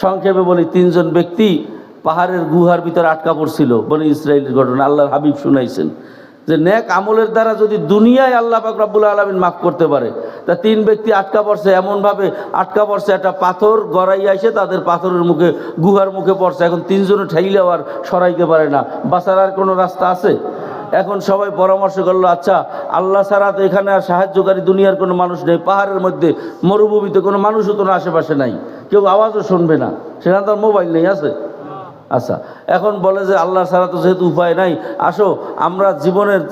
সংক্ষেপে বলি, 3 জন ব্যক্তি পাহাড়ের গুহার ভিতরে আটকা পড়ছিল, বনি ইসরাইলের ঘটনা আল্লাহর হাবিব শুনাইছেন যে নেক আমলের দ্বারা যদি দুনিয়ায় আল্লাহ পাক রব্বুল আলামিন মাফ করতে পারে, তা 3 ব্যক্তি আটকা পড়ছে, এমনভাবে আটকা পড়ছে একটা পাথর গড়াইয়া এসে তাদের পাথরের মুখে, গুহার মুখে পড়ছে। এখন 3 জনে ঠেইলেও আর সরাইতে পারে না, বাঁচার আর কোনো রাস্তা আছে? এখন সবাই পরামর্শ করলো, আচ্ছা আল্লাহ ছাড়া তো এখানে আর সাহায্যকারী দুনিয়ার কোনো মানুষ নেই, পাহাড়ের মধ্যে মরুভূমিতে কোনো মানুষও তো আশেপাশে নাই, কেউ আওয়াজও শুনবে না, সেখানে তো মোবাইল নেই, আছে? আচ্ছা, এখন বলে যে আল্লাহ ছাড়া তো যেহেতু উপায় নাই, আসো আমরা জীবনের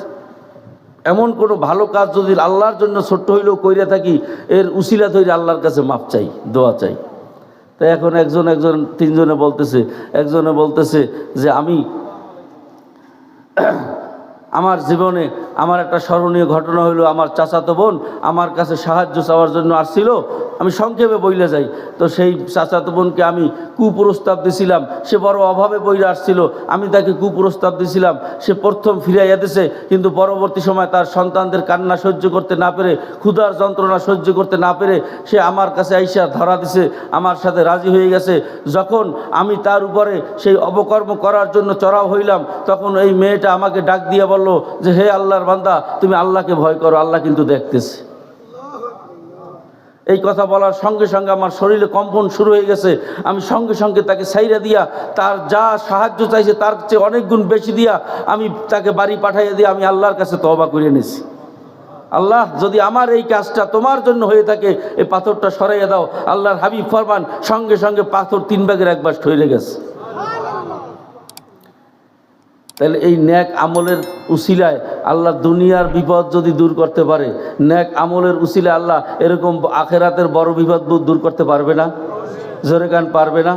এমন কোনো ভালো কাজ যদি আল্লাহর জন্য ছোট্ট হইলেও কইরা থাকি, এর উসিলা তৈরি আল্লাহর কাছে মাপ চাই, দোয়া চাই। তাই এখন একজন 3 জনে বলতেছে, একজনে বলতেছে যে আমি আমার জীবনে আমার একটা স্মরণীয় ঘটনা হইলো, আমার চাচাতো বোন আমার কাছে সাহায্য চাওয়ার জন্য আসছিল, আমি সংক্ষেপে বইলে যাই, তো সেই চাচাতো বোনকে আমি কুপ্রস্তাব দিছিলাম, সে বড় অভাবে বইলে আসছিল, আমি তাকে কুপ্রস্তাব দিছিলাম, সে প্রথম ফিরাইয়া দিছে, কিন্তু পরবর্তী সময় তার সন্তানদের কান্না সহ্য করতে না পেরে, ক্ষুধার যন্ত্রণা সহ্য করতে না পেরে সে আমার কাছে আইসা ধরা দিছে, আমার সাথে রাজি হয়ে গেছে। যখন আমি তার উপরে সেই অপকর্ম করার জন্য চড়াও হইলাম, তখন এই মেয়েটা আমাকে ডাক দিয়ে বলল যে হে আল্লাহর বান্দা, তুমি আল্লাহকে ভয় করো, আল্লাহ কিন্তু দেখতেছে। এই কথা বলার সঙ্গে সঙ্গে আমার শরীরে কম্পন শুরু হয়ে গেছে, আমি সঙ্গে সঙ্গে তাকে ছাইরা দিয়া, তার যা সাহায্য চাইছে তার চেয়ে অনেক গুণ বেশি দিয়া আমি তাকে বাড়ি পাঠাইয়া দিয়ে আমি আল্লাহর কাছে তওবা করে নিয়েছি। আল্লাহ, যদি আমার এই কাজটা তোমার জন্য হয়ে থাকে, এই পাথরটা সরাইয়া দাও। আল্লাহর হাবিব ফরমান, সঙ্গে সঙ্গে পাথর 3 ভাগের 1 ভাগ সরে গেছে। তাহলে এই নেক আমলের উসিলায় আল্লাহ দুনিয়ার বিপদ যদি দূর করতে পারে, নেক আমলের উসিলায় আল্লাহ এরকম আখেরাতের বড় বিপদ দূর করতে পারবে না? জোরে গান পারবে না?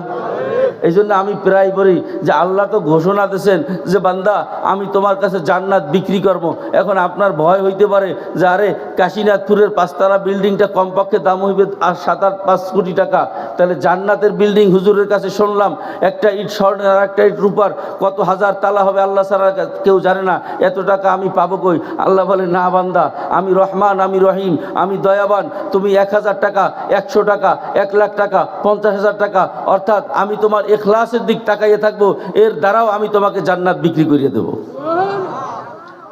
এই জন্য আমি প্রায় বলি যে আল্লাহ তো ঘোষণা দিয়েছেন যে বান্দা আমি তোমার কাছে জান্নাত বিক্রি করবো। এখন আপনার ভয় হইতে পারে যে আরে কাশীনাথপুরের 5তলা বিল্ডিংটা কমপক্ষে দাম হইবে আর 7-8-5 কোটি টাকা, তাহলে জান্নাতের বিল্ডিং হুজুরের কাছে শুনলাম একটা ইট স্বর্ণের আর একটা ইট রূপার কত হাজার তালা হবে, আল্লাহ ছাড়া কেউ জানে না, এত টাকা আমি পাবো কই? আল্লাহ বলে না বান্দা, আমি রহমান, আমি রহিম, আমি দয়াবান, তুমি 1000 টাকা, 100 টাকা, 1 লাখ টাকা, 50,000 টাকা, অর্থাৎ আমি তোমার ইখলাসের দিক তাকাইয়ে থাকবো, এর দ্বারাও আমি তোমাকে জান্নাত বিক্রি করিয়ে দেব।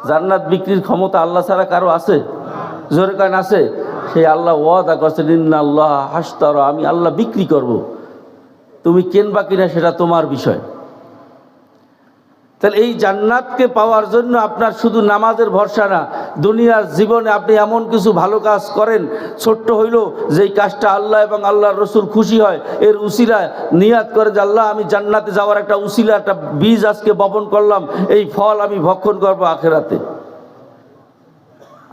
জান্নাত বিক্রির ক্ষমতা আল্লাহ ছাড়া কারো আছে? জোরে কান আছে? সেই আল্লাহ ওয়াদা করছেন, ইন্নাল্লাহ হাশতারা, আমি আল্লাহ বিক্রি করব, তুমি কেনবা কিনা সেটা তোমার বিষয়। তাহলে এই জান্নাতকে পাওয়ার জন্য আপনার শুধু নামাজের ভরসা না, দুনিয়ার জীবনে আপনি এমন কিছু ভালো কাজ করেন, ছোট্ট হইলেও যেই কাজটা আল্লাহ এবং আল্লাহর রসুল খুশি হয়, এর উসিলায় নিয়াত করে যে আল্লাহ আমি জান্নাতে যাওয়ার একটা উসিলা, একটা বীজ আজকে বপন করলাম, এই ফল আমি ভক্ষণ করবো আখেরাতে।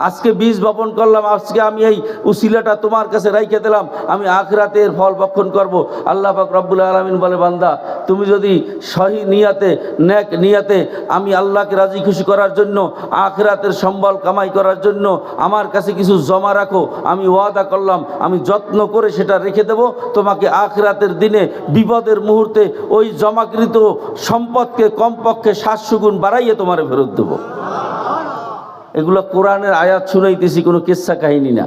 আজকে বীজ বপন করলাম, আজকে আমি এই উসিলাটা তোমার কাছে রাইখে দিলাম, আমি আখেরাতে এর ফল ভক্ষণ করব। আল্লাহ পাক রব্বুল আলামিন বলে, বান্দা তুমি যদি সহি নিয়াতে, নেক নিয়াতে আমি আল্লাহকে রাজি খুশি করার জন্য, আখেরাতের সম্বল কামাই করার জন্য আমার কাছে কিছু জমা রাখো, আমি ওয়াদা করলাম আমি যত্ন করে সেটা রেখে দেব, তোমাকে আখেরাতের দিনে বিপদের মুহূর্তে ওই জমাকৃত সম্পদকে কমপক্ষে 700 গুণ বাড়াইয়ে তোমারে ফেরত দেবো। এগুলো কোরআনের আয়াত শুনাইতেছি, কোনো কিচ্ছা কাহিনী না।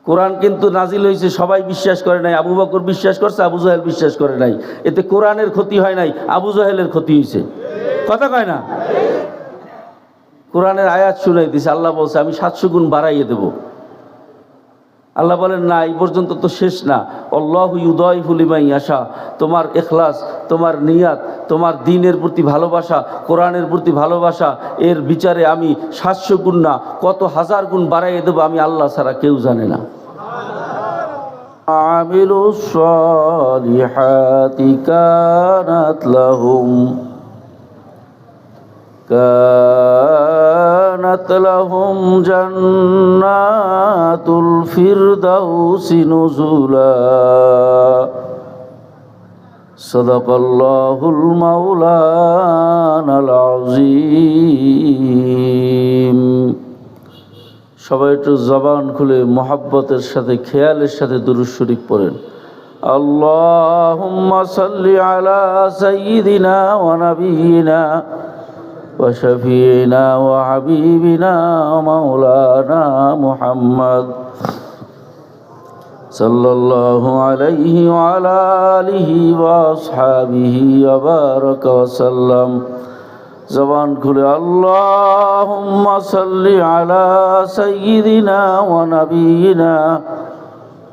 কোরআন কিন্তু নাজিল হয়েছে, সবাই বিশ্বাস করে নাই। আবু বকর বিশ্বাস করছে, আবু জাহেল বিশ্বাস করে নাই। এতে কোরআনের ক্ষতি হয় নাই, আবু জাহেলের ক্ষতি হয়েছে। কথা কয় না? কোরআনের আয়াত শুনাইতেছে, আল্লাহ বলছে আমি 700 গুণ বাড়াইয়ে দেব। আল্লাহ বলেন না, এই পর্যন্ত তো শেষ না, আল্লাহু ইউদাইফু লিমান ইয়াশা। তোমার ইখলাস, তোমার নিয়াত, তোমার দ্বীনের প্রতি ভালোবাসা, কোরআনের প্রতি ভালোবাসা, এর বিচারে আমি 700 গুণ না, কত হাজার গুণ বাড়াইয়ে দেবো, আমি আল্লাহ ছাড়া কেউ জানে না। আমিলুস সালিহাতি কানাত লাহুম জান্নাতুল ফিরদাউসি নুজুলা। সাদাকাল্লাহুল মাওলানাল আযীম। সবাই একটু জবান খুলে মোহাব্বতের সাথে, খেয়ালের সাথে দুরূদ শরীফ পড়েন। আল্লাহুম্মা সাল্লি আলা সাইয়্যিদিনা ওয়া নাবিয়িনা ওয়া শাফিঈনা ওয়া হাবিবিনা মাওলানা মুহাম্মদ সাল্লাল্লাহু আলাইহি ওয়া আলা আলিহি ওয়া আসহাবিহি ওয়া বারাকা ওয়া সাল্লাম। জবান খুলে আল্লাহুম্মা সাল্লি আলা সাইয়্যিদিনা ওয়া নাবিয়িনা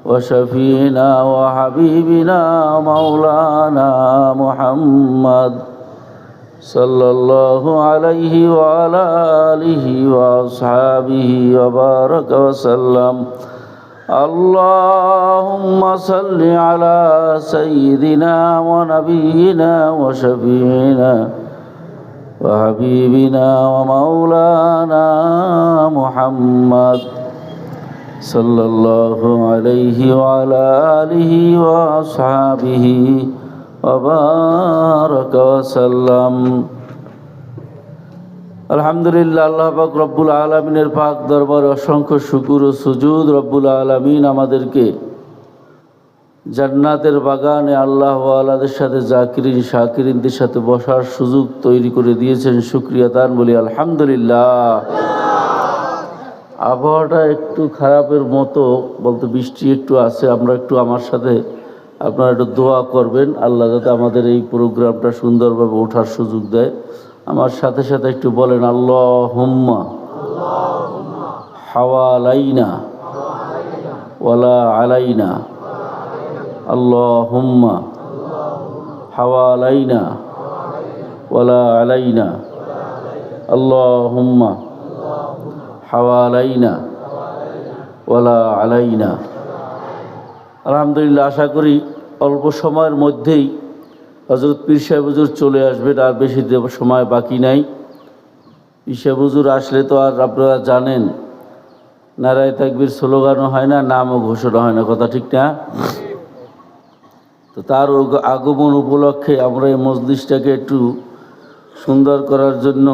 ওয়া শাফিইনা ওয়া হাবিবিনা মাওলানা মুহাম্মদ সাল্লাল্লাহু আলাইহি ওয়া আলা আলিহি ওয়া আসহাবিহি ওয়া বারাকা ওয়া সাল্লাম। আল্লাহুম্মা সাল্লি আলা সাইয়্যিদিনা ওয়া নাবিয়িনা ওয়া শাফিইনা ওয়া হাবিবিনা ওয়া মাওলানা মুহাম্মদ সাল্লাল্লাহু আলাইহি ওয়া আলা আলিহি ওয়া আসহাবিহি ওয়া বারাকা ওয়া সাল্লাম। আলহামদুলিল্লাহ, আল্লাহ পাক রব্বুল আলামিনের পাক দরবারে অসংখ্য শুকর ও সুজুদ। রব্বুল আলামিন আমাদেরকে জান্নাতের বাগানে আল্লাহ ওয়ালাদের সাথে জাকিরিন শাকিরিনদের সাথে বসার সুযোগ তৈরি করে দিয়েছেন। শুকরিয়া দান বলি আলহামদুলিল্লাহ। আবহাওয়াটা একটু খারাপের মতো, বলতে বৃষ্টি একটু আছে। আমরা একটু আমার সাথে আপনারা একটু দোয়া করবেন, আল্লাহ যাতে আমাদের এই প্রোগ্রামটা সুন্দরভাবে ওঠার সুযোগ দেয়। আমার সাথে সাথে একটু বলেন আল্লাহুম্মা হাওয়ালাইনা ওয়ালা আলাইনা। আল্লাহুম্মা হাওয়ালাইনা ওয়ালা আলাইনা। আল্লাহুম্মা হাওয়ালাইনা ওয়ালা আলাইনা। আলহামদুলিল্লাহ, আশা করি অল্প সময়ের মধ্যেই হযরত পীর সাহেব হুজুর চলে আসবেন। আর বেশি সময় বাকি নাই। পীর সাহেব হুজুর আসলে তো আর আপনারা জানেন নারায়ে তাকবীর স্লোগানও হয় না, নামও ঘোষণা হয় না, কথা ঠিক না? তো তার আগমন উপলক্ষে আমরা এই মজলিসটাকে একটু সুন্দর করার জন্য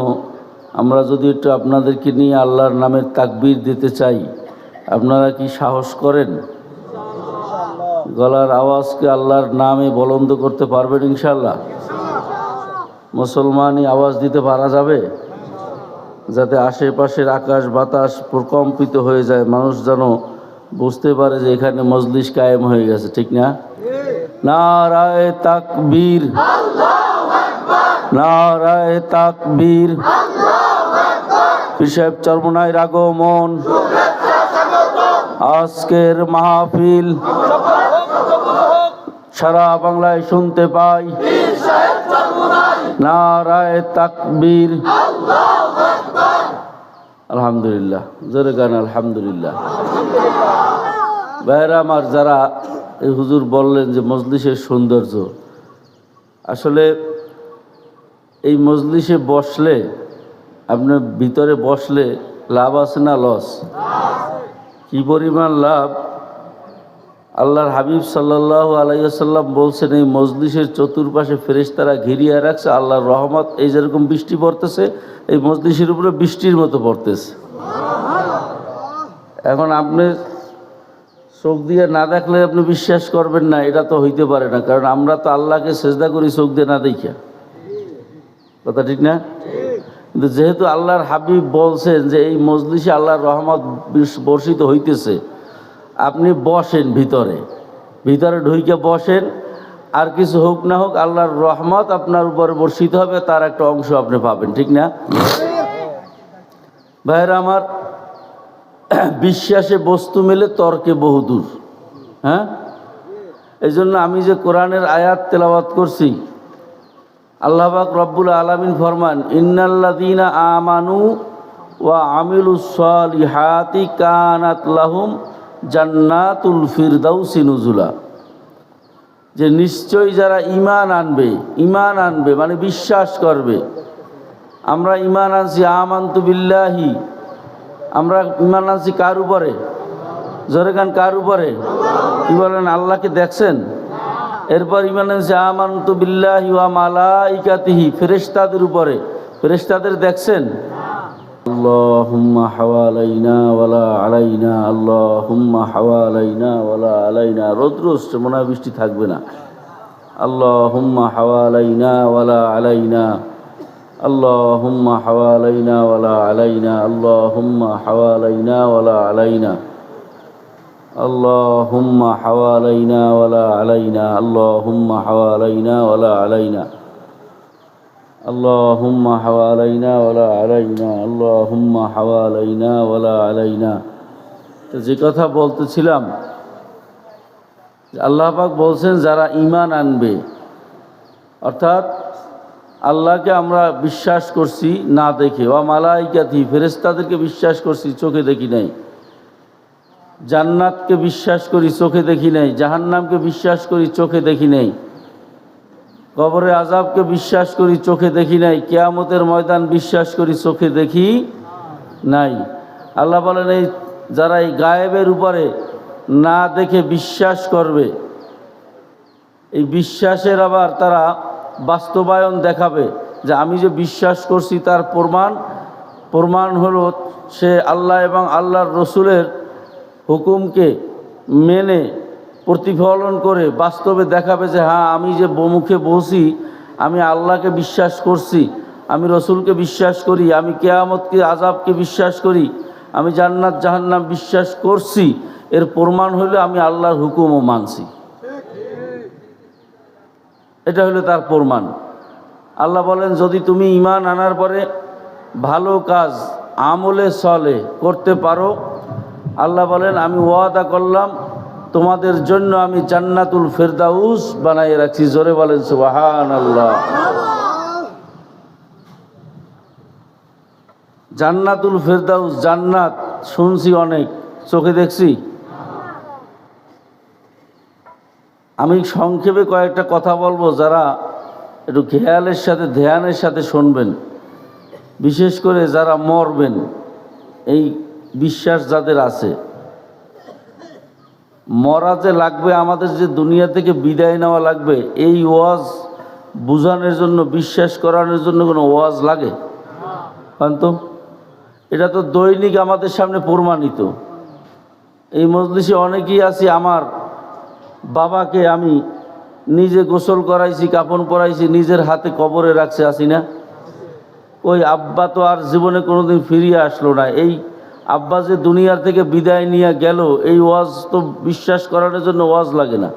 আমরা যদি একটু আপনাদেরকে নিয়ে আল্লাহর নামের তাকবীর দিতে চাই, আপনারা কি সাহস করেন? গলার আওয়াজকে আল্লাহর নামে বলন্দ করতে পারবেন ইনশাআল্লাহ? মুসলমানি আওয়াজ দিতে পারা যাবে, যাতে আশেপাশের আকাশ বাতাস প্রকম্পিত হয়ে যায়, মানুষ যেন বুঝতে পারে যে এখানে মজলিস কায়েম হয়ে গেছে, ঠিক না? নারায়ে তাকবীর, নারায়ে তাকবীর। পীর সাহেব চরমনাইর আগমন, আজকের মাহফিল সারা বাংলায় শুনতে পাই। নারায়ে তাকবীর। আলহামদুলিল্লাহ, জোরে গান আলহামদুলিল্লাহ। ভাইরা আমার, যারা এই হুজুর বললেন যে মজলিসের সৌন্দর্য, আসলে এই মজলিসে বসলে, আপনি ভিতরে বসলে লাভ আছে না লস? কি পরিমাণ লাভ! আল্লাহর হাবিব সাল্লাল্লাহু আলাইহি ওয়াসাল্লাম বলছেন, এই মজলিসের চতুর্পাশে ফেরেশতারা ঘিরিয়ে রাখছে, আল্লাহর রহমত এই যেরকম বৃষ্টি পড়তেছে এই মজলিসের উপরে বৃষ্টির মতো পড়তেছে। এখন আপনি চোখ দিয়ে না দেখলে আপনি বিশ্বাস করবেন না, এটা তো হইতে পারে না, কারণ আমরা তো আল্লাহকে সেজদা করি চোখ দিয়ে না দেখা, কথা ঠিক না? কিন্তু যেহেতু আল্লাহর হাবিব বলছেন যে এই মজলিসে আল্লাহর রহমত বর্ষিত হইতেছে, আপনি বসেন, ভিতরে ভিতরে ঢুইকে বসেন, আর কিছু হোক না হোক আল্লাহর রহমত আপনার উপর বর্ষিত হবে, তার একটা অংশ আপনি পাবেন, ঠিক না? ভাইরা আমার, বিশ্বাসে বস্তু মেলে তর্কে বহুদূর। হ্যাঁ, এই জন্য আমি যে কোরআনের আয়াত তেলাওয়াত করছি, আল্লাহ পাক রব্বুল আলামিন ফরমান, ইন্নাল্লাযীনা আমানু ওয়া আমিলুস সালিহাতি কানাত লাহুম জান্নাতুল ফিরদাউসি নুজুলা। যে নিশ্চয়ই যারা ঈমান আনবে মানে বিশ্বাস করবে। আমরা ঈমান আনছি আমানতু বিল্লাহি, আমরা ঈমান আনছি কার উপরে? জোরে গান, কার উপরে? কি বলেন? আল্লাহকে দেখছেন? এরপর ঈমান আনছি আমানতু বিল্লাহি ওয়া মালাইকাতিহি, ফেরেশতাদের উপরে। ফেরেশতাদের দেখছেন? আল্লাহুম্মা হাওয়ালাইনা ওয়ালা আলাইনা, আল্লাহুম্মা হাওয়ালাইনা ওয়ালা আলাইনা। রৌদ্র উঠছে, মনে হয় বৃষ্টি থাকবে না। আল্লাহুম্মা হাওয়ালাইনা ওয়ালা আলাইনা, আল্লাহুম্মা হাওয়ালাইনা ওয়ালা আলাইনা, আল্লাহুম্মা হাওয়ালাইনা ওয়ালা আলাইনা, اللهم حوالينا ولا علينا اللهم حوالينا ولا علينا اللهم حوالينا ولا علينا اللهم حوالينا ولا علينا। তো যে কথা বলতেছিলাম, আল্লাহ পাক বলছেন যারা ঈমান আনবে, অর্থাৎ আল্লাহকে আমরা বিশ্বাস করছি না দেখে, ওয়া মালাইকাতি ফেরেশতাদেরকে বিশ্বাস করছি চোখে দেখি নাই, জান্নাতকে বিশ্বাস করি চোখে দেখি নাই, জাহান্নামকে বিশ্বাস করি চোখে দেখি নাই, কবরে আযাবকে বিশ্বাস করি চোখে দেখি নাই, কিয়ামতের ময়দান বিশ্বাস করি চোখে দেখি নাই। আল্লাহ বলেন এই যারা এই গায়েবের উপরে না দেখে বিশ্বাস করবে, এই বিশ্বাসের আবার তারা বাস্তবায়ন দেখাবে যে আমি যে বিশ্বাস করছি তার প্রমাণ হলো সে আল্লাহ এবং আল্লাহর রসুলের হুকুমকে মেনে প্রতিফলন করে বাস্তবে দেখাবে যে হ্যাঁ আমি যে মুখে বলছি আমি আল্লাহকে বিশ্বাস করছি, আমি রসুলকে বিশ্বাস করি, আমি কিয়ামতকে আযাবকে বিশ্বাস করি, আমি জান্নাত জাহান্নাম বিশ্বাস করছি, এর প্রমাণ হলো আমি আল্লাহর হুকুমও মানছি। এটা হলো তার প্রমাণ। আল্লাহ বলেন যদি তুমি ঈমান আনার পরে ভালো কাজ আমলে সলে করতে পারো, আল্লাহ বলেন আমি ওয়াদা করলাম তোমাদের জন্য আমি জান্নাতুল ফেরদাউস বানাই রাখছি। জোরে বলেন সুবহানাল্লাহ। জান্নাতুল ফেরদাউস, জান্নাত শুনছি অনেক, চোখে দেখছি। আমি সংক্ষেপে কয়েকটা কথা বলবো, যারা একটু খেয়ালের সাথে ধ্যানের সাথে শুনবেন, বিশেষ করে যারা মরবেন এই বিশ্বাস যাদের আছে। মরা যে লাগবে, আমাদের যে দুনিয়া থেকে বিদায় নেওয়া লাগবে, এই ওয়াজ বুঝানোর জন্য, বিশ্বাস করানোর জন্য কোনো ওয়াজ লাগে? তো এটা তো দৈনিক আমাদের সামনে প্রমাণিত। এই মজলিসে অনেকেই আছি, আমার বাবাকে আমি নিজে গোসল করাইছি, কাফন পরাইছি, নিজের হাতে কবরে রাখছে, আসি না? ওই আব্বা তো আর জীবনে কোনোদিন ফিরিয়ে আসলো না। এই আব্বা যে দুনিয়ার থেকে বিদায় নিয়ে গেল, এই ওয়াজ তো বিশ্বাস করানোর জন্য ওয়াজ লাগে না।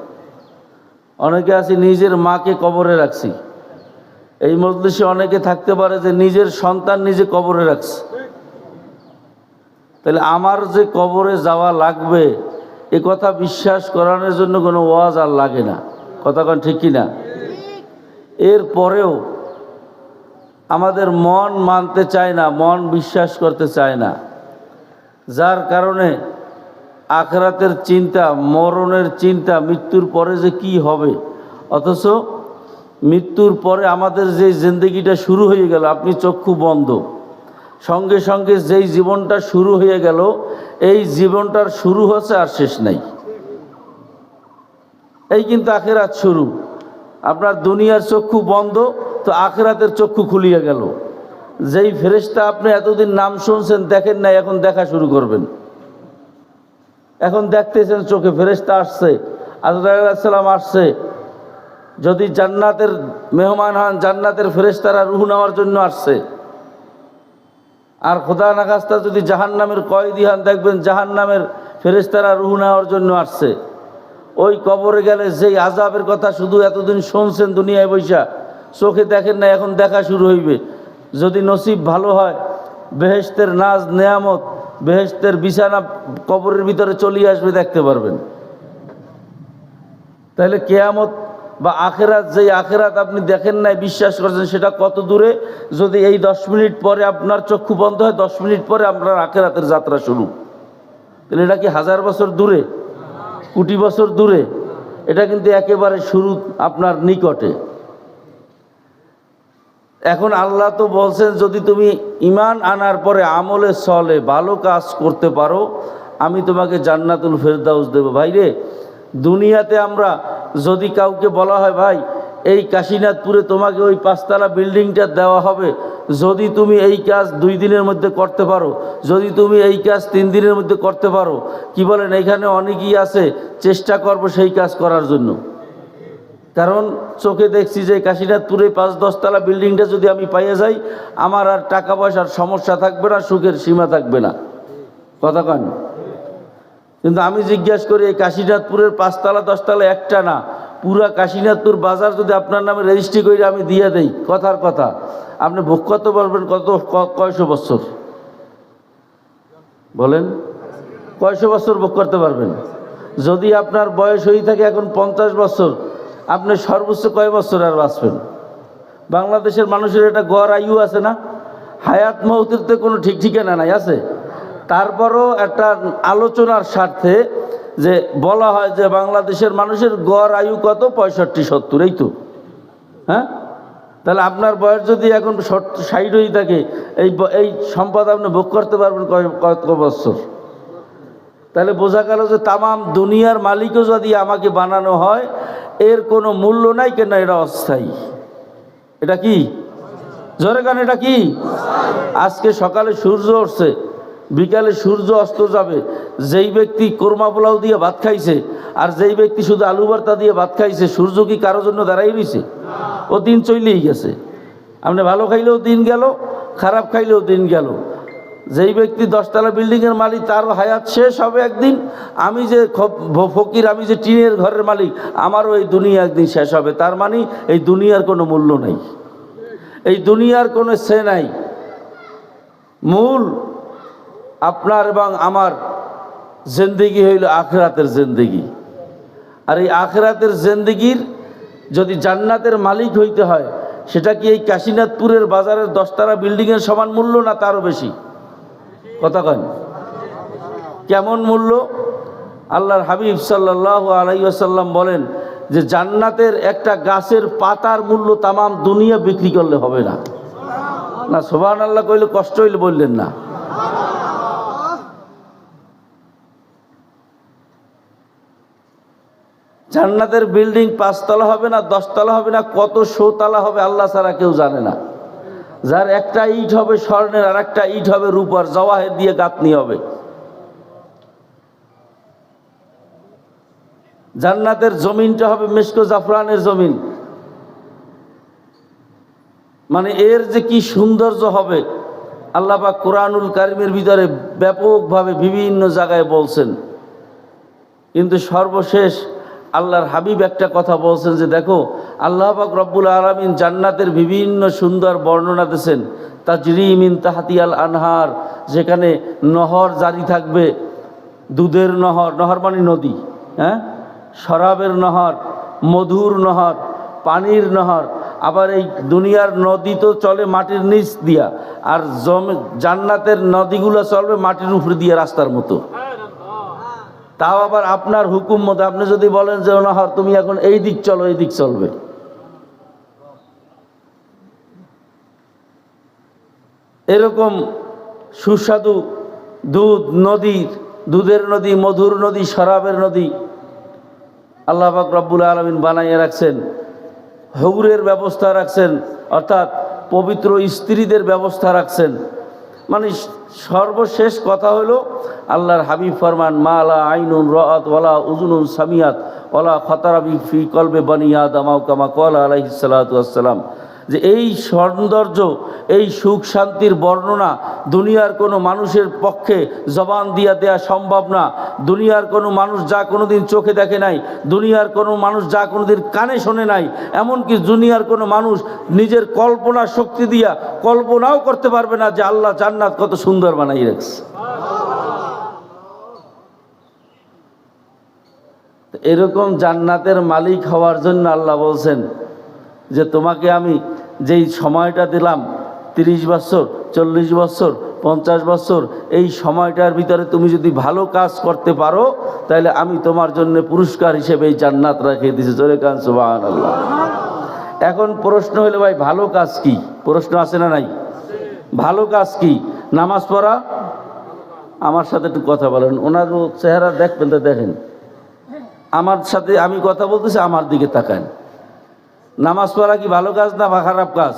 অনেকে আছি নিজের মাকে কবরে রাখছি। এই মজলিসে অনেকে থাকতে পারে যে নিজের সন্তান নিজে কবরে রাখছে। তাহলে আমার যে কবরে যাওয়া লাগবে এ কথা বিশ্বাস করানোর জন্য কোনো ওয়াজ আর লাগে না। কথা কোন ঠিক কিনা? এরপরেও আমাদের মন মানতে চায় না, মন বিশ্বাস করতে চায় না, যার কারণে আখিরাতের চিন্তা, মরণের চিন্তা, মৃত্যুর পরে যে কি হবে, অথচ মৃত্যুর পরে আমাদের যে জিন্দেগিটা শুরু হয়ে গেল, আপনি চক্ষু বন্ধ, সঙ্গে সঙ্গে যেই জীবনটা শুরু হয়ে গেল, এই জীবনটার শুরু হচ্ছে আর শেষ নাই। এই কিন্তু আখিরাত শুরু। আপনার দুনিয়ার চক্ষু বন্ধ, তো আখিরাতের চক্ষু খুলিয়া গেল। যেই ফেরেশতা আপনি এতদিন নাম শুনছেন, দেখেন নাই, এখন দেখা শুরু করবেন। এখন দেখতেছেন চোখে ফেরেশতা আসছে, আজরাইল আলাইহিস সালাম আসছে। যদি জান্নাতের মেহমান হন, জান্নাতের ফেরেশতারা রূহ নেওয়ার জন্য আসছে। আর খোদা না খাস্তা যদি জাহান্নামের কয়েদি হন, দেখবেন জাহান্নামের ফেরেশতারা রূহ নেওয়ার জন্য আসছে। ওই কবরে গেলে যেই আযাবের কথা শুধু এতদিন শুনছেন দুনিয়ায় বৈশা, চোখে দেখেন না, এখন দেখা শুরু হইবে। যদি নসিব ভালো হয়, বেহেশতের নাজ নেয়ামত, বেহেশতের বিছানা কবরের ভিতরে চলিয়ে আসবে, দেখতে পারবেন। তাহলে কিয়ামত বা আখিরাত, যেই আখিরাত আপনি দেখেন নাই, বিশ্বাস করছেন, সেটা কত দূরে? যদি এই 10 মিনিট পরে আপনার চক্ষু বন্ধ হয়, 10 মিনিট পরে আপনার আখিরাতের যাত্রা শুরু। তাহলে এটা কি 1000 বছর দূরে, কোটি বছর দূরে? এটা কিন্তু একেবারে শুরু, আপনার নিকটে। এখন আল্লাহ তো বলছেন যদি তুমি ঈমান আনার পরে আমলে সলে ভালো কাজ করতে পারো, আমি তোমাকে জান্নাতুল ফেরদাউস দেব। ভাই রে, দুনিয়াতে আমরা যদি কাউকে বলা হয় ভাই এই কাশীনাথপুরে তোমাকে ওই 5 তলা বিল্ডিংটা দেওয়া হবে, যদি তুমি এই কাজ 2 দিনের মধ্যে করতে পারো, যদি তুমি এই কাজ 3 দিনের মধ্যে করতে পারো, কি বলেন? এখানে অনেকেই আছে, চেষ্টা করব সেই কাজ করার জন্য। কারণ চোখে দেখছি যে কাশীনাথপুরে 5-10 তলা বিল্ডিংটা যদি আমি পাইয়ে যাই, আমার আর টাকা পয়সার সমস্যা থাকবে না, সুখের সীমা থাকবে না। কথা কন? কিন্তু আমি জিজ্ঞাসা করি এই কাশীনাথপুরের 5 তলা 10 তলা একটা না, পুরা কাশীনাথপুর বাজার যদি আপনার নামে রেজিস্ট্রি করে আমি দিয়ে দেই, কথার কথা, আপনি ভোগ করতে পারবেন কয়শো বছর? বলেন, কয়শো বছর ভোগ করতে পারবেন? যদি আপনার বয়স হয়ে থাকে এখন 50 বছর, আপনি সর্বোচ্চ কয় বছর আর বাঁচবেন? বাংলাদেশের মানুষের একটা গড় আয়ু আছে না? হায়াত মৌতের তো কোনো ঠিক ঠিকানা নাই, আছে? তারপরও একটা আলোচনার স্বার্থে যে বলা হয় যে বাংলাদেশের মানুষের গড় আয়ু কত, 65-70, এই তো। হ্যাঁ, তাহলে আপনার বয়স যদি এখন 60 হয়ে থাকে, এই সম্পদ আপনি ভোগ করতে পারবেন কত বছর? তাহলে বোঝা গেল যে তামাম দুনিয়ার মালিকও যদি আমাকে বানানো হয়, এর কোনো মূল্য নাই, কেন এটা অস্থায়ী। এটা কি? জোরে গান, এটা কি? আজকে সকালে সূর্য উঠছে, বিকালে সূর্য অস্ত যাবে। যেই ব্যক্তি কোরমা পোলাও দিয়ে ভাত খাইছে আর যেই ব্যক্তি শুধু আলু ভর্তা দিয়ে ভাত খাইছে, সূর্য কি কারোর জন্য দাঁড়াই রয়েছে? ও দিন চলেই গেছে। আপনি ভালো খাইলেও দিন গেল, খারাপ খাইলেও দিন গেল। যেই ব্যক্তি 10 তলা বিল্ডিংয়ের মালিক, তারও হায়াত শেষ হবে একদিন। আমি যে ফকির, আমি যে টিনের ঘরের মালিক, আমারও এই দুনিয়া একদিন শেষ হবে। তার মানে এই দুনিয়ার কোনো মূল্য নাই, এই দুনিয়ার কোনো সে নাই। মূল আপনার এবং আমার জিন্দেগি হইল আখিরাতের জিন্দেগি। আর এই আখিরাতের জিন্দেগির যদি জান্নাতের মালিক হইতে হয়, সেটা কি এই কাশীনাথপুরের বাজারের 10 তলা বিল্ডিংয়ের সমান মূল্য, না তারও বেশি? কথা কন, কেমন মূল্য? আল্লাহর হাবিব সাল্লাল্লাহু আলাইহি ওয়াসাল্লাম বলেন যে জান্নাতের একটা গাছের পাতার মূল্য তামাম দুনিয়া বিক্রি করলে হবে না। না সুবহানাল্লাহ কইলে কষ্ট হইলে বললেন না। জান্নাতের বিল্ডিং 5 তলা হবে না, 10 তলা হবে না, কত 100 তলা হবে আল্লাহ ছাড়া কেউ জানে না। যার একটা ইট হবে স্বর্ণের, আর একটা ইট হবে রূপার, জওয়াহের দিয়ে গাঁথনি হবে। জান্নাতের জমিনটা হবে মেশক জাফরানের জমিন। মানে এর যে কি সৌন্দর্য হবে, আল্লাহ পাক কোরআনুল কারীমের ভিতরে ব্যাপকভাবে বিভিন্ন জায়গায় বলছেন। কিন্তু সর্বশেষ আল্লাহর হাবিব একটা কথা বলছেন যে দেখো, আল্লাহ পাক রব্বুল আলামিন জান্নাতের বিভিন্ন সুন্দর বর্ণনা দিয়েছেন। তাজরি মিন তাহতিয়াল আনহার, যেখানে নহর জারি থাকবে, দুধের নহর, নহর মানে নদী, হ্যাঁ, শরাবের নহর, মধুর নহর, পানির নহর। আবার এই দুনিয়ার নদী তো চলে মাটির নিচ দিয়া, আর জান্নাতের নদীগুলো চলবে মাটির উপরে দিয়ে রাস্তার মতো। তাও আবার আপনার হুকুম মতো। আপনি যদি বলেন যে নহর তুমি এখন এই দিক চলো, এই দিক চলবে। এরকম সুস্বাদু দুধ, নদীর দুধের নদী, মধুর নদী, শরাবের নদী আল্লাহ পাক রব্বুল আলামিন বানাইয়া রাখছেন। হুরের ব্যবস্থা রাখছেন, অর্থাৎ পবিত্র স্ত্রীদের ব্যবস্থা রাখছেন। মানে সর্বশেষ কথা হলো আল্লাহর হাবিব ফরমান, মা লা আইনুন রাআত ওয়ালা উযুনুন সামিয়াত ওয়ালা খাতারা ফি কলবে বনি আদম কামা ক্বালা আলাইহিস সালাতু ওয়াস সালাম, যে এই সৌন্দর্য, এই সুখ শান্তির বর্ণনা দুনিয়ার কোনো মানুষের পক্ষে জবান দিয়া দেয়া সম্ভব না। দুনিয়ার কোনো মানুষ যা কোনোদিন চোখে দেখে নাই, দুনিয়ার কোনো মানুষ যা কোনোদিন কানে শোনে নাই, এমনকি দুনিয়ার কোনো মানুষ নিজের কল্পনা শক্তি দিয়া কল্পনাও করতে পারবে না যে আল্লাহ জান্নাত কত সুন্দর বানাই রাখছে। এরকম জান্নাতের মালিক হওয়ার জন্য আল্লাহ বলছেন যে তোমাকে আমি যেই সময়টা দিলাম, 30 বছর, 40 বছর, 50 বছর, এই সময়টার ভিতরে তুমি যদি ভালো কাজ করতে পারো, তাহলে আমি তোমার জন্য পুরস্কার হিসেবে এই জান্নাত রেখে দিয়েছি। জোরে কান সুবহানাল্লাহ। এখন প্রশ্ন হলো ভাই, ভালো কাজ কি? প্রশ্ন আছে না নাই? ভালো কাজ কি? নামাজ পড়া। আমার সাথে একটু কথা বলেন, ওনার চেহারা দেখবেন তো দেখেন, আমার সাথে আমি কথা বলতেছি, আমার দিকে তাকান। নামাজ পড়া কি ভালো কাজ না খারাপ কাজ?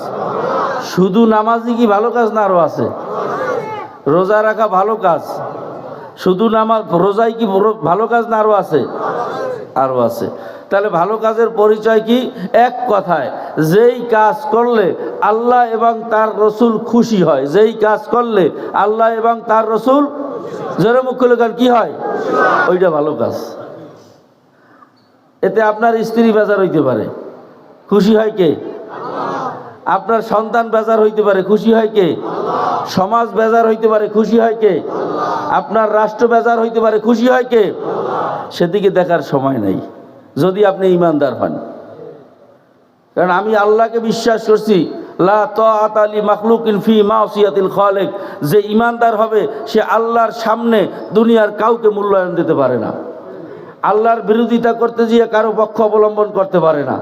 শুধু নামাজই কি ভালো কাজ না আরো আছে? রোজা রাখা ভালো কাজ। শুধু নামাজ রোজাই কি ভালো কাজ না আরো আছে? আরো আছে। তাহলে ভালো কাজের পরিচয় কি? এক কথায়, যেই কাজ করলে আল্লাহ এবং তার রসুল খুশি হয়, যেই কাজ করলে আল্লাহ এবং তার রসুল জোরে মুখ খুলে গান কি হয়? ওইটা ভালো কাজ। এতে আপনার স্ত্রী বেজার হইতে পারে, খুশি হয় কে? আপনার সন্তান বেজার হইতে পারে, খুশি হয় কে? সমাজ বেজার হইতে পারে, খুশি হয় কে? আপনার রাষ্ট্র বেজার হইতে পারে, খুশি হয় কে? সেদিকে দেখার সময় নাই যদি আপনি ইমানদার হন। কারণ আমি আল্লাহকে বিশ্বাস করছি, লা তাআতা লি মাখলুকিন ফি মাসিয়াতিল খালিক। যে ইমানদার হবে সে আল্লাহর সামনে দুনিয়ার কাউকে মূল্যায়ন দিতে পারে না, আল্লাহর বিরোধিতা করতে গিয়ে কারো পক্ষ অবলম্বন করতে পারে না।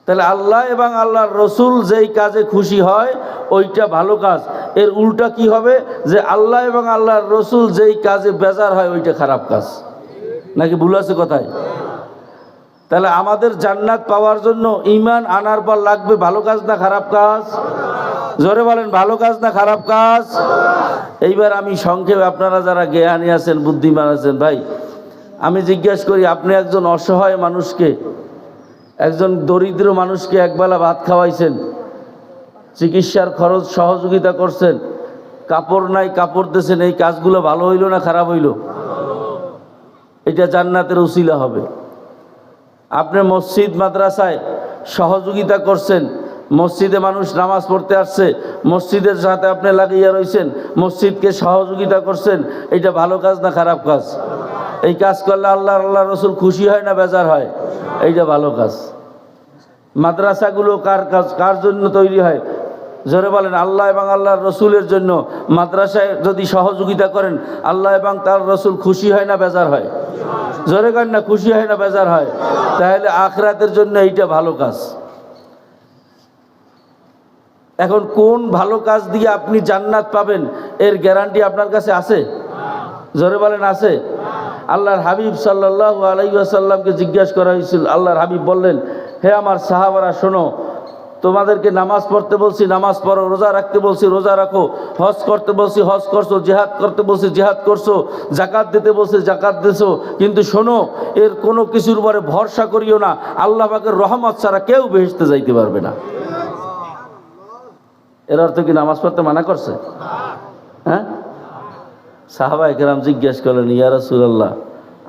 তাহলে আল্লাহ এবং আল্লাহর রসুল যেই কাজে খুশি হয় ওইটা ভালো কাজ। এর উল্টা কি হবে? যে আল্লাহ এবং আল্লাহর রসুল যেই কাজে বেজার হয় ওইটা খারাপ কাজ। নাকি ভুল আছে কথায়? তাহলে আমাদের জান্নাত পাওয়ার জন্য ঈমান আনার পর লাগবে ভালো কাজ না খারাপ কাজ? জোরে বলেন, ভালো কাজ না খারাপ কাজ? এইবার আমি সংক্ষেপে, আপনারা যারা জ্ঞানী আছেন, বুদ্ধিমান আছেন, ভাই আমি জিজ্ঞেস করি, আপনি একজন অসহায় মানুষকে, একজন দরিদ্র মানুষকে একবেলা ভাত খাওয়াইছেন, চিকিৎসার খরচ সহযোগিতা করছেন, কাপড় নাই কাপড় দিয়েছেন, এই কাজগুলো ভালো হইল না খারাপ হইল? এটা জান্নাতের উসিলা হবে। আপনি মসজিদ মাদ্রাসায় সহযোগিতা করছেন, মসজিদে মানুষ নামাজ পড়তে আসছে, মসজিদের সাথে আপনি লাগিয়ে রয়েছেন, মসজিদকে সহযোগিতা করছেন, এটা ভালো কাজ না খারাপ কাজ? এই কাজ করলে আল্লাহ রসুল খুশি হয় না বেজার হয়? এইটা ভালো কাজ। মাদ্রাসাগুলো কার জন্য তৈরি হয়? জোরে বলেন, আল্লাহ এবং আল্লাহর রসুলের জন্য। মাদ্রাসায় যদি সহযোগিতা করেন, আল্লাহ এবং তার রসুল খুশি হয় না বেজার হয়? জোরে করেন না, খুশি হয় না বেজার হয়? তাহলে আখিরাতের জন্য এইটা ভালো কাজ। এখন কোন ভালো কাজ দিয়ে আপনি জান্নাত পাবেন এর গ্যারান্টি আপনার কাছে আছে? জোরে বলেন, আছে? আল্লাহর হাবিব সাল্লাল্লাহু আলাইহি ওয়াসাল্লামকে জিজ্ঞাসা করা হয়েছিল। আল্লাহর হাবিব বললেন, হে আমার সাহাবারা শোনো, তোমাদেরকে নামাজ পড়তে বলছি নামাজ পড়ো, রোজা রাখতে বলছি রোজা রাখো, হজ করতে বলছি হজ করছো, জিহাদ করতে বলছি জিহাদ করছো, জাকাত দিতে বলছি জাকাত দিছো, কিন্তু শোনো এর কোনো কিছুর উপরে ভরসা করিও না, আল্লাহ পাকের রহমত ছাড়া কেউ বেহেশতে যাইতে পারবে না। এর অর্থ কি নামাজ পড়তে মানা করছে? হ্যাঁ? সাহাবায়ে কেরাম জিজ্ঞেস করলেন, ইয়া রাসূলুল্লাহ,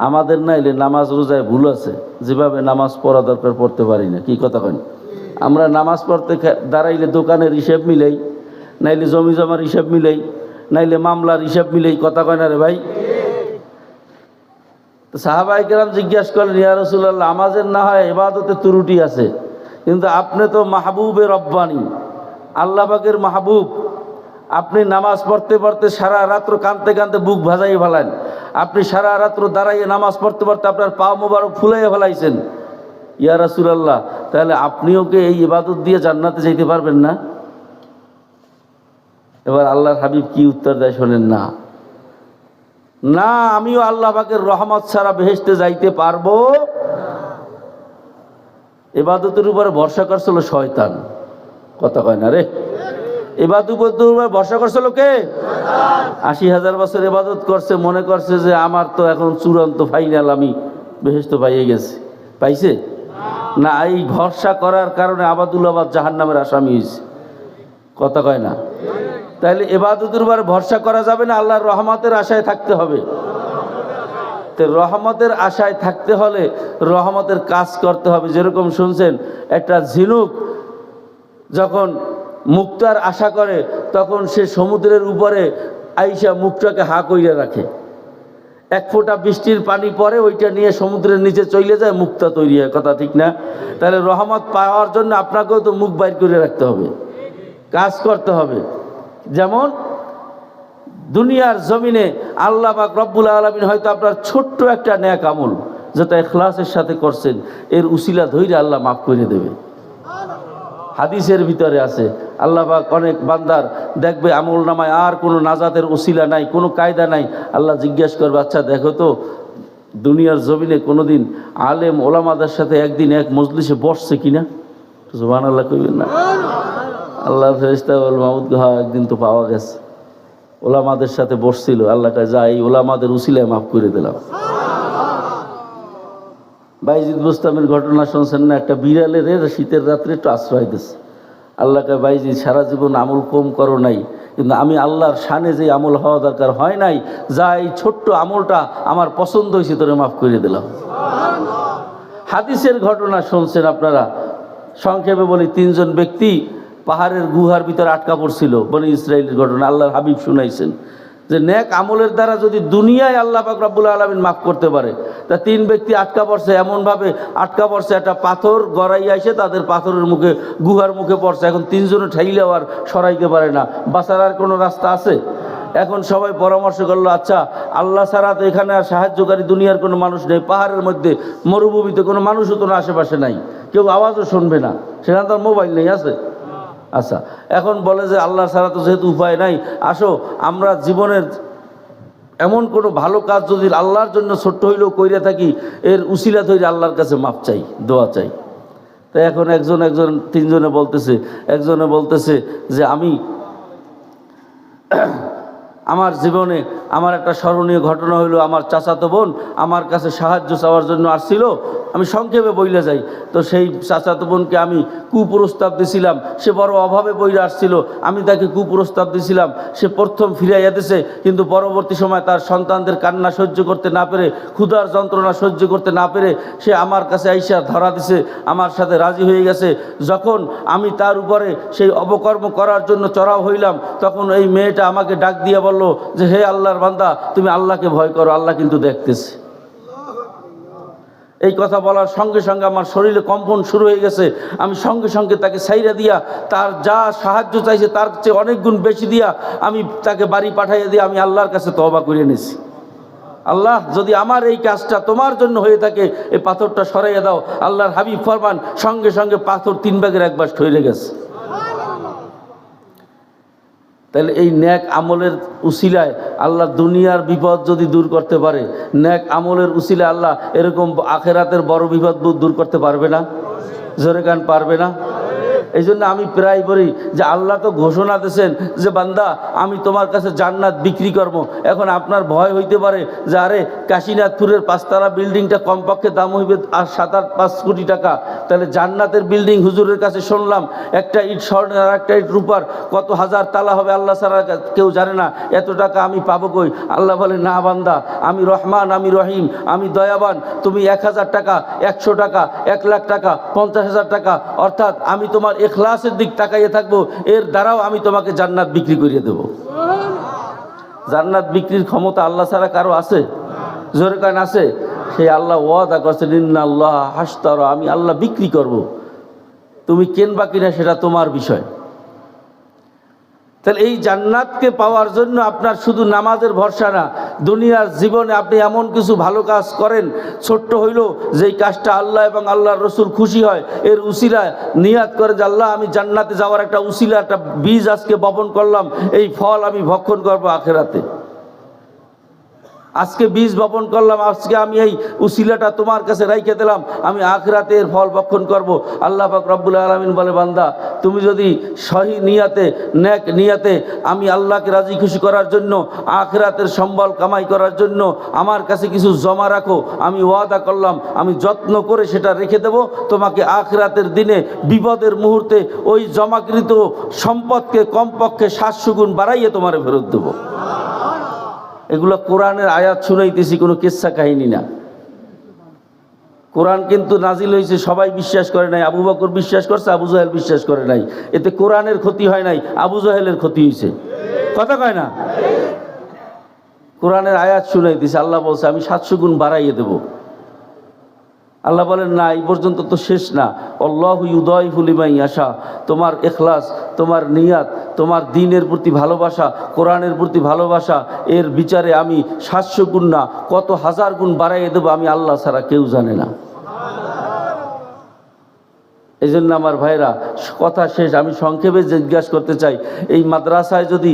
আমাদের নাইলে নামাজ রোজায় ভুল আছে, যেভাবে নামাজ পড়া দরকার পড়তে পারি না। কি কথা কেন? আমরা নামাজ পড়তে দাঁড়াইলে দোকানের হিসাব মিলাই, নাইলে জমি জমার হিসাব মিলাই, নাইলে মামলার হিসাব মিলাই। কথা কয় না রে ভাই? তো সাহাবায়ে কেরাম জিজ্ঞাসা করলেন, ইয়া রাসূলুল্লাহ, আমাদের না হয় ইবাদতে ত্রুটি আছে, কিন্তু আপনি তো মাহবুবে রব্বানি, আল্লাহ পাকের মাহবুব, আপনি নামাজ পড়তে পড়তে সারা রাত্র কাঁদতে কাঁদতে বুক ভাজাই ফেলান, আপনি সারা রাত্র দাঁড়াইয়ে নামাজ পড়তে পড়তে আপনার পা মোবারক ফুলাইয়া ফেলাইছেন। ইয়া রাসূলুল্লাহ, তাহলে আপনিও কি এই ইবাদত দিয়ে জান্নাতে যাইতে পারবেন না? এবার আল্লাহর হাবিব কি উত্তর দেয় শোনেন না, না আমিও আল্লাহ পাকের রহমত ছাড়া বেহেশতে যাইতে পারবো। ইবাদতের উপরে ভরসা করছিল শয়তান। কথা কয় না রে? ইবাদতের উপর ভরসা করছিল কে? ৮০,০০০ বছর ইবাদত করছে, মনে করছে যে আমার তো এখন চূড়ান্ত ফাইনাল, আমি বেহেশত পাইয়ে গেছি। পাইছে না? এই ভরসা করার কারণে আবাদুল্লাবাদ জাহান্নামের আসামি হয়েছে। কথা কয় না? তাইলে ইবাদতের উপর ভরসা করা যাবে না, আল্লাহর রহমতের আশায় থাকতে হবে। তো রহমতের আশায় থাকতে হলে রহমতের কাজ করতে হবে। যেরকম শুনছেন, একটা ঝিনুক যখন মুক্তার আশা করে তখন সে সমুদ্রের উপরে আইসা মুখটাকে হা কইরা রাখে, এক ফোঁটা বৃষ্টির পানি পরে ওইটা নিয়ে সমুদ্রের নিচে চলে যায়, মুক্তা তৈরি হয়। কথা ঠিক না? তাহলে রহমত পাওয়ার জন্য আপনাকেও তো মুখ বাইর করে রাখতে হবে, কাজ করতে হবে। যেমন দুনিয়ার জমিনে আল্লাহ পাক রব্বুল আলামিন হয়তো আপনার ছোট্ট একটা নেক আমল যেটা ইখলাসের সাথে করছেন, এর উসিলা ধইরে আল্লাহ মাফ করে দেবে। হাদিসের ভিতরে আছে, আল্লাহ পাক অনেক বান্দার দেখবে আমল নামায় আর কোনো নাজাতের উসিলা নাই, কোনো কায়দা নাই। আল্লাহ জিজ্ঞেস করবে, আচ্ছা দেখো তো দুনিয়ার জমিনে কোনোদিন আলেম ওলামাদের সাথে একদিন এক মজলিসে বসছে কিনা? সুবহানাল্লাহ কইবেন না? আল্লাহ ফেরেশতা বল, মাহমুদ গো, একদিন তো পাওয়া গেছে, ওলামাদের সাথে বসছিল। আল্লাহ কয়, যা এই ওলামাদের উসিলায় মাফ করে দিলাম। বাইজিদ বুস্তামের ঘটনা শুনছেন না? একটা বিড়ালের শীতের রাত্রে একটু আশ্রয় দিচ্ছে, আল্লাহকে ভাইজি সারা জীবন আমল কম করো নাই, কিন্তু আমি আল্লাহর শানে যে আমল হওয়া দরকার হয় নাই, যা এই ছোট্ট আমলটা আমার পছন্দ হয়েছে তোরে মাফ করে দিলাম। হাদিসের ঘটনা শুনছেন আপনারা, সংক্ষেপে বলি, 3 জন ব্যক্তি পাহাড়ের গুহার ভিতরে আটকা পড়ছিল, বনি ইসরাইলের ঘটনা আল্লাহর হাবিব শুনাইছেন যে নেক আমলের দ্বারা যদি দুনিয়ায় আল্লাহ পাক রব্বুল আলামিন মাফ করতে পারে, তা 3 ব্যক্তি আটকা পড়ছে, এমনভাবে আটকা পড়ছে একটা পাথর গড়াইয়া এসে তাদের পাথরের মুখে, গুহার মুখে পড়ছে। এখন 3 জনে ঠাইলেও আর সরাইতে পারে না, বাঁচার আর কোনো রাস্তা আছে? এখন সবাই পরামর্শ করলো, আচ্ছা আল্লাহ ছাড়া তো এখানে আর সাহায্যকারী দুনিয়ার কোনো মানুষ নেই, পাহাড়ের মধ্যে মরুভূমিতে কোনো মানুষও তো না, আশেপাশে নাই, কেউ আওয়াজও শুনবে না, সেখানে তার মোবাইল নেই, আছে? আচ্ছা, এখন বলে যে আল্লাহ ছাড়া তো যেহেতু উপায় নাই, আসো আমরা জীবনের এমন কোনো ভালো কাজ যদি আল্লাহর জন্য ছোট্ট হইলেও কইরা থাকি, এর উসিলা তৈরি আল্লাহর কাছে মাপ চাই, দোয়া চাই। তাই এখন একজন 3 জনে বলতেছে, একজনে বলতেছে যে আমি আমার জীবনে আমার একটা স্মরণীয় ঘটনা হইলো, আমার চাচাতো বোন আমার কাছে সাহায্য চাওয়ার জন্য আসছিল, আমি সংক্ষেপে বইলে যাই, তো সেই চাচাতো বোনকে আমি কুপ্রস্তাব দিছিলাম, সে বড় অভাবে বইলে আসছিল, আমি তাকে কুপ্রস্তাব দিছিলাম, সে প্রথম ফিরাইয়া দিছে, কিন্তু পরবর্তী সময় তার সন্তানদের কান্না সহ্য করতে না পেরে, ক্ষুধার যন্ত্রণা সহ্য করতে না পেরে সে আমার কাছে আইসা ধরা দিছে, আমার সাথে রাজি হয়ে গেছে। যখন আমি তার উপরে সেই অপকর্ম করার জন্য চড়াও হইলাম, তখন এই মেয়েটা আমাকে ডাক দিয়ে বলল যে হে আল্লাহর বান্দা, তুমি আল্লাহকে ভয় করো, আল্লাহ কিন্তু দেখতেছে। এই কথা বলার সঙ্গে সঙ্গে আমার শরীরে কম্পন শুরু হয়ে গেছে, আমি সঙ্গে সঙ্গে তাকে ছাইরা দিয়া, তার যা সাহায্য চাইছে তার চেয়ে অনেক গুণ বেশি দিয়া আমি তাকে বাড়ি পাঠাইয়া দিয়ে আমি আল্লাহর কাছে তওবা করে নিয়েছি। আল্লাহ, যদি আমার এই কাজটা তোমার জন্য হয়ে থাকে, এই পাথরটা সরাইয়া দাও। আল্লাহর হাবিব ফরমান, সঙ্গে সঙ্গে পাথর 3 ভাগের 1 ভাগ সরে গেছে। তাহলে এই নেক আমলের উসিলায় আল্লাহ দুনিয়ার বিপদ যদি দূর করতে পারে, নেক আমলের উসিলায় আল্লাহ এরকম আখেরাতের বড় বিপদ দূর করতে পারবে না? জোরে গান পারবে না? এই জন্য আমি প্রায় বলি যে আল্লাহ তো ঘোষণা দিয়েছেন যে বান্দা আমি তোমার কাছে জান্নাত বিক্রি করবো। এখন আপনার ভয় হইতে পারে যে আরে কাশীনাথপুরের 5তলা বিল্ডিংটা কমপক্ষে দাম হইবে আর 7-8-5 কোটি টাকা, তাহলে জান্নাতের বিল্ডিং হুজুরের কাছে শুনলাম একটা ইট স্বর্ণের আর একটা ইট রূপার কত হাজার তালা হবে, আল্লাহ ছাড়া কেউ জানে না, এত টাকা আমি পাবো কই? আল্লাহ বলে না বান্দা, আমি রহমান, আমি রহিম, আমি দয়াবান, তুমি 1000 টাকা, 100 টাকা, 1 লাখ টাকা, 50,000 টাকা, অর্থাৎ আমি তোমার ইখলাসের দিক তাকাইয়ে থাকবো, এর দ্বারাও আমি তোমাকে জান্নাত বিক্রি করিয়ে দেব। জান্নাত বিক্রির ক্ষমতা আল্লাহ ছাড়া কারো আছে? জোরে কান আছে? সেই আল্লাহ ওয়াদা করছেন, ইন্নাল্লাহ হাশতারা, আমি আল্লাহ বিক্রি করব, তুমি কেনবা কিনা সেটা তোমার বিষয়। তাহলে এই জান্নাতকে পাওয়ার জন্য আপনার শুধু নামাজের ভরসা না, দুনিয়ার জীবনে আপনি এমন কিছু ভালো কাজ করেন, ছোট্ট হইলেও যেই কাজটা আল্লাহ এবং আল্লাহর রসুল খুশি হয়, এর উসিলায় নিয়াত করে যে আল্লাহ আমি জান্নাতে যাওয়ার একটা উসিলা, একটা বীজ আজকে বপন করলাম, এই ফল আমি ভক্ষণ করবো আখেরাতে। আজকে বীজ বপন করলাম, আজকে আমি এই উসিলাটা তোমার কাছে রাইখে দিলাম, আমি আখিরাতে এর ফল ভক্ষণ করব। আল্লাহ পাক রব্বুল আলামিন বলে, বান্দা তুমি যদি সহি নিয়াতে, নেক নিয়াতে আমি আল্লাহকে রাজি খুশি করার জন্য, আখিরাতের সম্বল কামাই করার জন্য আমার কাছে কিছু জমা রাখো, আমি ওয়াদা করলাম আমি যত্ন করে সেটা রেখে দেব, তোমাকে আখিরাতের দিনে বিপদের মুহূর্তে ওই জমাকৃত সম্পদকে কমপক্ষে 700 গুণ বাড়াইয়ে তোমারে ফেরত দেবো। এগুলো কোরআনের আয়াত শুনাইতেছি, কোনো কিচ্ছা কাহিনী না। কোরআন কিন্তু নাজিল হয়েছে, সবাই বিশ্বাস করে নাই। আবু বকর বিশ্বাস করছে, আবু জাহেল বিশ্বাস করে নাই। এতে কোরআনের ক্ষতি হয় নাই, আবু জাহেলের ক্ষতি হয়েছে। কথা কয় না? কোরআনের আয়াত শুনাইতেছে, আল্লাহ বলছে আমি 700 গুণ বাড়াইয়ে দেব। আল্লাহ বলেন না, এই পর্যন্ত তো শেষ না, আল্লাহু ইউদাইফু লিমান ইয়াশা। তোমার ইখলাস, তোমার নিয়াত, তোমার দ্বীনের প্রতি ভালোবাসা, কোরআনের প্রতি ভালোবাসা, এর বিচারে আমি 700 গুণ না কত হাজার গুণ বাড়াইয়ে দেবো, আমি আল্লাহ ছাড়া কেউ জানে না। এই জন্য আমার ভাইরা, কথা শেষ, আমি সংক্ষেপে জিজ্ঞাসা করতে চাই, এই মাদ্রাসায় যদি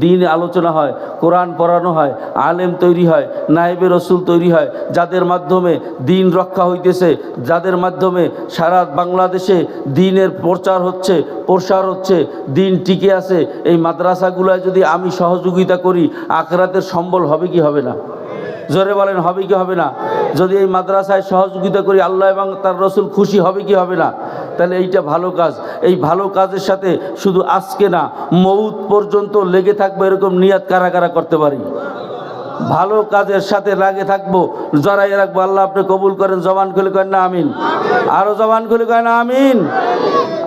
দিন আলোচনা হয়, কোরআন পড়ানো হয়, আলেম তৈরি হয়, নায়েবে রসুল তৈরি হয়, যাদের মাধ্যমে দিন রক্ষা হইতেছে, যাদের মাধ্যমে সারা বাংলাদেশে দিনের প্রচার হচ্ছে, প্রসার হচ্ছে, দিন টিকে আছে, এই মাদ্রাসাগুলোয় যদি আমি সহযোগিতা করি, আখিরাতের সম্বল হবে কি হবে না? জোরে বলেন, হবে কি হবে না? যদি এই মাদ্রাসায় সহযোগিতা করি, আল্লাহ এবং তার রসুল খুশি হবে কি হবে না? তাহলে এইটা ভালো কাজ। এই ভালো কাজের সাথে শুধু আজকে না, মৌত পর্যন্ত লেগে থাকবো, এরকম নিয়াত কারা কারা করতে পারি? ভালো কাজের সাথে লাগে থাকবো, জড়াই রাখবো। আল্লাহ আপনি কবুল করেন। জবান খুলে করেন না আমিন। আরো জবান খুলে করেন না আমিন।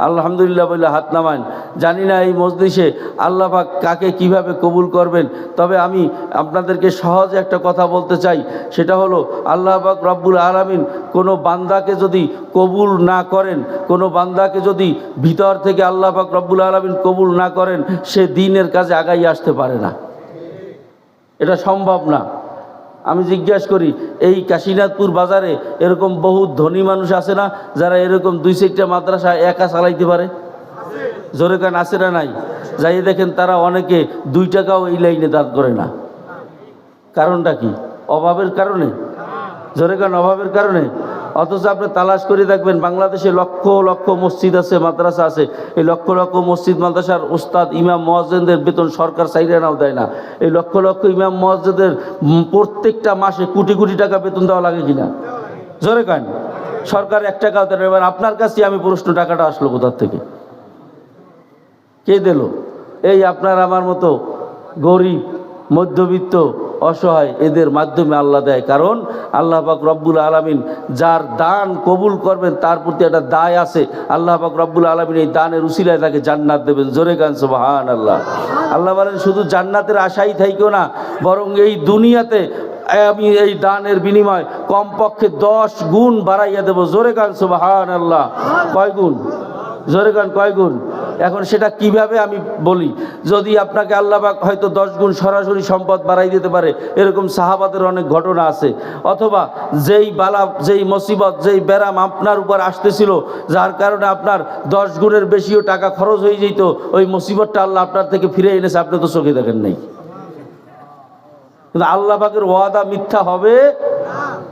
আলহামদুলিল্লাহ বলে হাত নামান। জানি না এই মজলিসে আল্লাহ পাক কাকে কিভাবে কবুল করবেন, তবে আমি আপনাদেরকে সহজে একটা কথা বলতে চাই। সেটা হলো, আল্লাহ পাক রব্বুল আলামিন কোনো বান্দাকে যদি কবুল না করেন, কোনো বান্দাকে যদি ভিতর থেকে আল্লাহ পাক রব্বুল আলামিন কবুল না করেন, সে দ্বীনের কাজে আগাই আসতে পারে না। এটা সম্ভব না। আমি জিজ্ঞাসা করি, এই কাশীনাথপুর বাজারে এরকম বহু ধনী মানুষ আছে না, যারা এরকম 2-4টা মাদ্রাসা একা চালাইতে পারে? জোরে কান আছে না নাই? যাই দেখেন তারা অনেকে 2 টাকাও এই লাইনে দান করে না। কারণটা কি? অভাবের কারণে। জোরে কান অভাবের কারণে। অথচ আপনি তালাশ করে দেখবেন, বাংলাদেশে লক্ষ লক্ষ মসজিদ আছে, মাদ্রাসা আছে। এই লক্ষ লক্ষ মসজিদ মাদ্রাসার ওস্তাদ ইমাম মুয়াজ্জিনদের বেতন সরকার চাইলেও দেয় না। এই লক্ষ লক্ষ ইমাম মুয়াজ্জিনদের প্রত্যেকটা মাসে কোটি কোটি টাকা বেতন দেওয়া লাগে কিনা? জোরে কান। সরকার 1 টাকাও দেয় না। এবার আপনার কাছে আমি প্রশ্ন, টাকাটা আসলো কোথার থেকে? কে দিল? এই আপনার আমার মতো গরিব, মধ্যবিত্ত, অসহায়, এদের মাধ্যমে আল্লাহ দেয়। কারণ আল্লাহ পাক রব্বুল আলামিন যার দান কবুল করবেন তার প্রতি একটা দায় আছে। আল্লাহ পাক রব্বুল আলামিন এই দানের উসিলায় তাকে জান্নাত দেবেন। জোরে গান সুবহানাল্লাহ। আল্লাহ বলেন, শুধু জান্নাতের আশাই থাইকো না, বরং এই দুনিয়াতে আমি এই দানের বিনিময় কমপক্ষে 10 গুণ বাড়াইয়া দেব। জোরে গান সুবহানাল্লাহ। কয় গুণ? জোরে গান কয় গুণ? এখন সেটা কিভাবে আমি বলি। যদি আপনাকে আল্লাহ পাক হয়তো 10 গুণ সরাসরি সম্পদ বাড়াই দিতে পারে, এরকম সাহাবাদের অনেক ঘটনা আছে। অথবা যেই বালা, যেই মুসিবত, যেই ব্যারাম আপনার উপর আসতেছিল, যার কারণে আপনার 10 গুণের বেশিও টাকা খরচ হয়ে যেত, ওই মুসিবতটা আল্লাহ আপনার থেকে ফিরে এনেছে, আপনি তো চোখে দেখেন নাই। কিন্তু আল্লাহ পাকের ওয়াদা মিথ্যা হবে?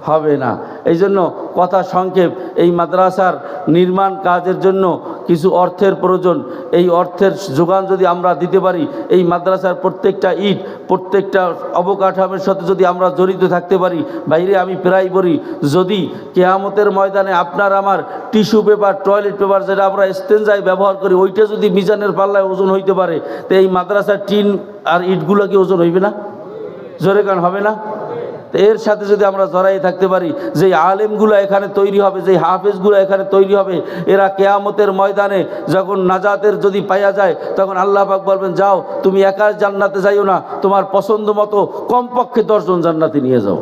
হবে না। এই জন্য কথা সংক্ষেপ, এই মাদ্রাসার নির্মাণ কাজের জন্য কিছু অর্থের প্রয়োজন। এই অর্থের যোগান যদি আমরা দিতে পারি, এই মাদ্রাসার প্রত্যেকটা ইট, প্রত্যেকটা অবকাঠামোর সাথে যদি আমরা জড়িত থাকতে পারি, বাইরে আমি প্রায় বলি, যদি কিয়ামতের ময়দানে আপনার আমার টিস্যু পেপার, টয়লেট পেপার যেটা আমরা ইস্তেঞ্জায় ব্যবহার করি, ওইটা যদি মিজানের পাল্লায় ওজন হইতে পারে, তো এই মাদ্রাসার টিন আর ইটগুলো কি ওজন হইবে না? জোরে গান হবে না? এর সাথে যদি আমরা জড়াই থাকতে পারি, যে আলেমগুলো এখানে তৈরি হবে, যে হাফেজগুলো এখানে তৈরি হবে, এরা কিয়ামতের ময়দানে যখন নাজাতের যদি পাইয়া যায়, তখন আল্লাহ পাক বলবেন, যাও তুমি একা জান্নাতে যাইও না, তোমার পছন্দ মতো কমপক্ষে 10 জন জান্নাতে নিয়ে যাও।